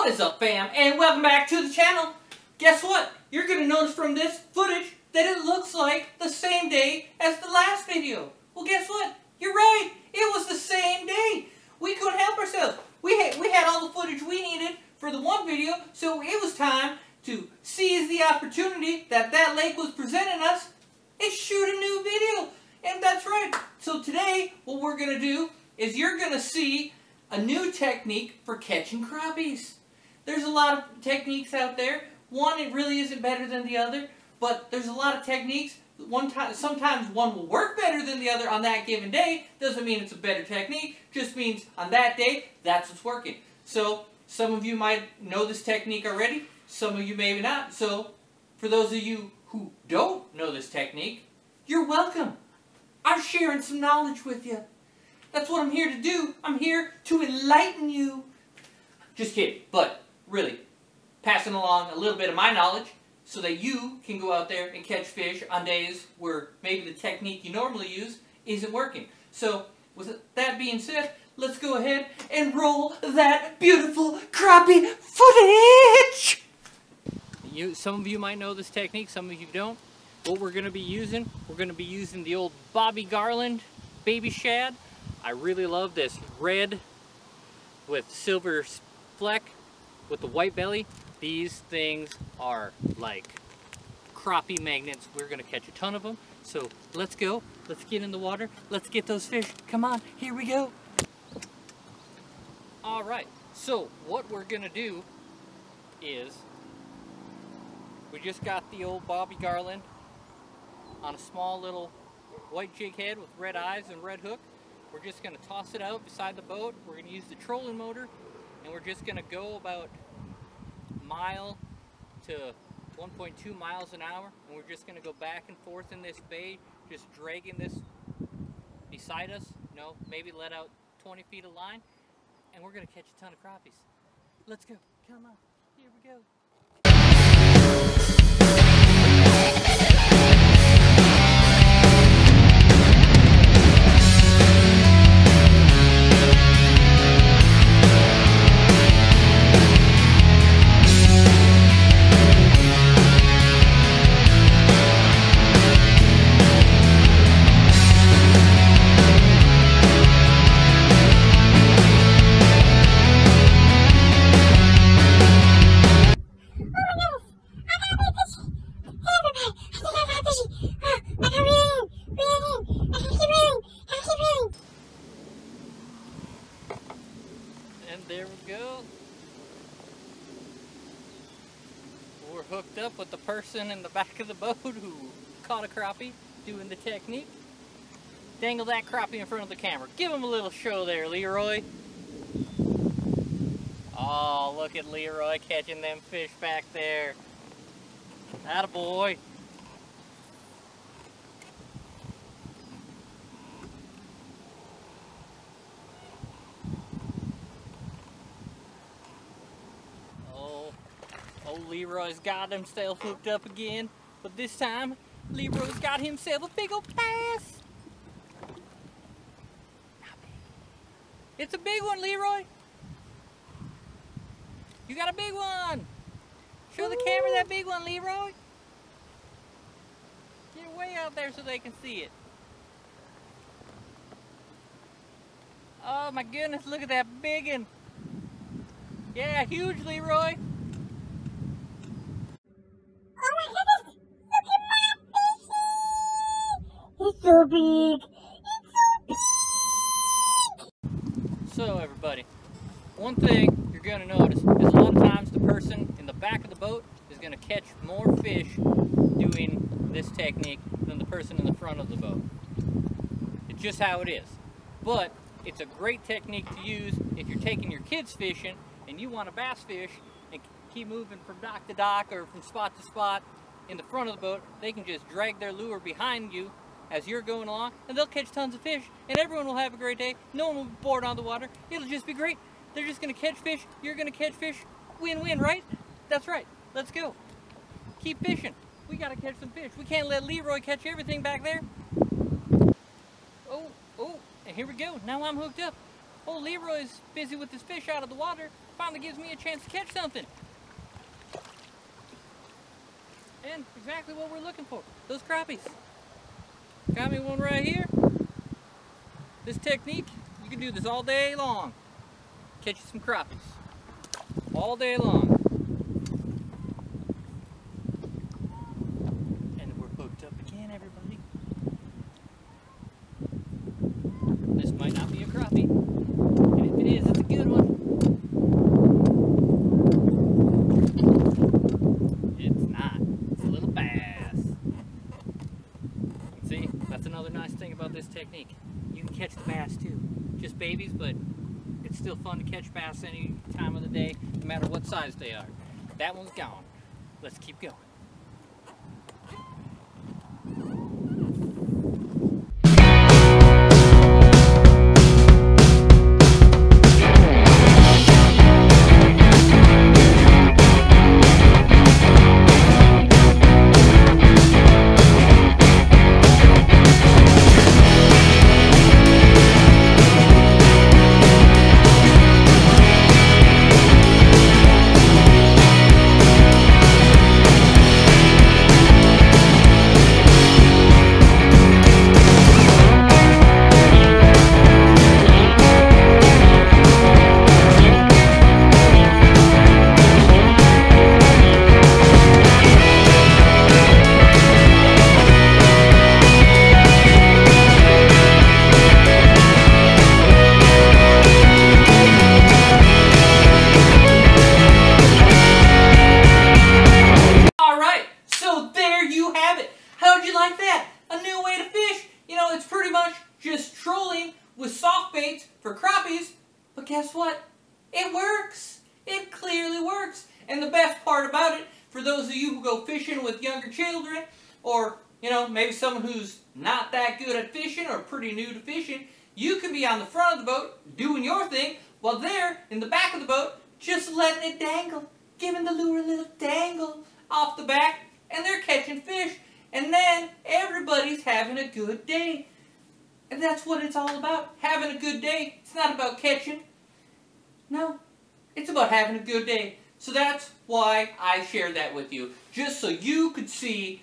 What is up, fam? And welcome back to the channel. Guess what? You're going to notice from this footage that it looks like the same day as the last video. Well, guess what? You're right. It was the same day. We couldn't help ourselves. We had all the footage we needed for the one video, so it was time to seize the opportunity that lake was presenting us and shoot a new video. And that's right. So today, what we're going to do is you're going to see a new technique for catching crappies. There's a lot of techniques out there. One, it really isn't better than the other, but there's a lot of techniques. Sometimes one will work better than the other on that given day. Doesn't mean it's a better technique, just means on that day, that's what's working. So, some of you might know this technique already, some of you maybe not. So, for those of you who don't know this technique, you're welcome. I'm sharing some knowledge with you. That's what I'm here to do. I'm here to enlighten you. Just kidding, but really, passing along a little bit of my knowledge so that you can go out there and catch fish on days where maybe the technique you normally use isn't working. So, with that being said, let's go ahead and roll that beautiful crappie footage! Some of you might know this technique, some of you don't. What we're going to be using the old Bobby Garland baby shad. I really love this red with silver fleck with the white belly. These things are like crappie magnets. We're going to catch a ton of them. So let's go. Let's get in the water. Let's get those fish. Come on. Here we go. Alright. So what we're going to do is we just got the old Bobby Garland on a small little white jig head with red eyes and red hook. We're just going to toss it out beside the boat. We're going to use the trolling motor, and we're just going to go about a mile to 1.2 miles an hour, and we're just going to go back and forth in this bay, just dragging this beside us. You know, maybe let out 20 feet of line, and we're going to catch a ton of crappies. Let's go. Come on. Here we go. And there we go. We're hooked up with the person in the back of the boat who caught a crappie doing the technique. Dangle that crappie in front of the camera. Give him a little show there, Leroy. Oh, look at Leroy catching them fish back there. Attaboy. Oh, Leroy's got himself hooked up again, but this time, Leroy's got himself a big old bass. It's a big one, Leroy. You got a big one. Show the camera that big one, Leroy. Get way out there so they can see it. Oh my goodness, look at that big one. Yeah, huge, Leroy. It's so big! It's so big! So everybody, one thing you're going to notice is a lot of times the person in the back of the boat is going to catch more fish doing this technique than the person in the front of the boat. It's just how it is. But it's a great technique to use if you're taking your kids fishing and you want to bass fish and keep moving from dock to dock or from spot to spot in the front of the boat. They can just drag their lure behind you as you're going along, and they'll catch tons of fish, and everyone will have a great day. No one will be bored on the water. It'll just be great. They're just going to catch fish. You're going to catch fish. Win-win, right? That's right. Let's go. Keep fishing. We got to catch some fish. We can't let Leroy catch everything back there. Oh, and here we go. Now I'm hooked up. Oh, Leroy's busy with his fish out of the water. Finally gives me a chance to catch something. And exactly what we're looking for, those crappies. Got me one right here. This technique, you can do this all day long. Catch you some crappies. All day long. And we're hooked up again, everybody. This might not be a crappie. And if it is, it's a good one. It's not. It's a little bass. See, that's another nice thing about this technique. You can catch the bass too. Just babies, but it's still fun to catch bass any time of the day, no matter what size they are. That one's gone. Let's keep going. It's pretty much just trolling with soft baits for crappies, but guess what? It works. It clearly works. And the best part about it, for those of you who go fishing with younger children, or, maybe someone who's not that good at fishing or pretty new to fishing, you can be on the front of the boat doing your thing, while they're in the back of the boat just letting it dangle, giving the lure a little dangle off the back, and they're catching fish. And then everybody's having a good day. And that's what it's all about, having a good day. It's not about catching. No, it's about having a good day. So that's why I shared that with you. Just so you could see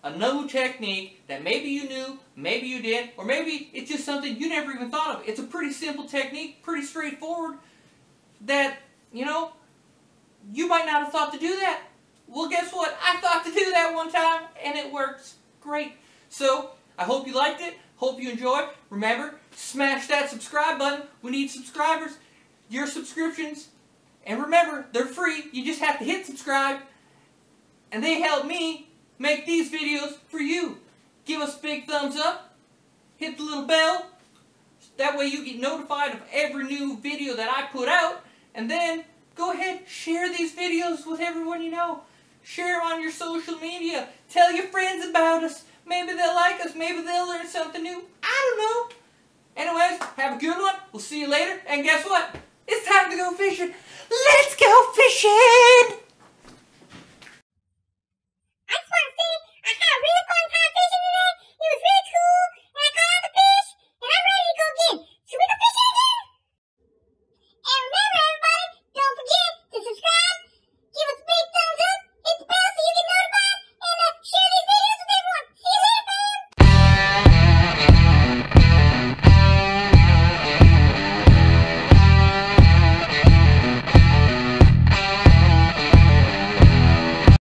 a new technique that maybe you knew, maybe you didn't, or maybe it's just something you never even thought of. It's a pretty simple technique, pretty straightforward, that, you might not have thought to do that. Well, guess what? I thought to do that one time, and it works great. So, I hope you liked it. Hope you enjoyed. Remember, smash that subscribe button. We need subscribers. Your subscriptions. And remember, they're free. You just have to hit subscribe. And they help me make these videos for you. Give us a big thumbs up. Hit the little bell. That way you get notified of every new video that I put out. And then, go ahead, share these videos with everyone you know. Share them on your social media. Tell your friends about us. Maybe they'll like us. Maybe they'll learn something new. I don't know. Anyways, have a good one. We'll see you later. And guess what? It's time to go fishing. Let's go fishing!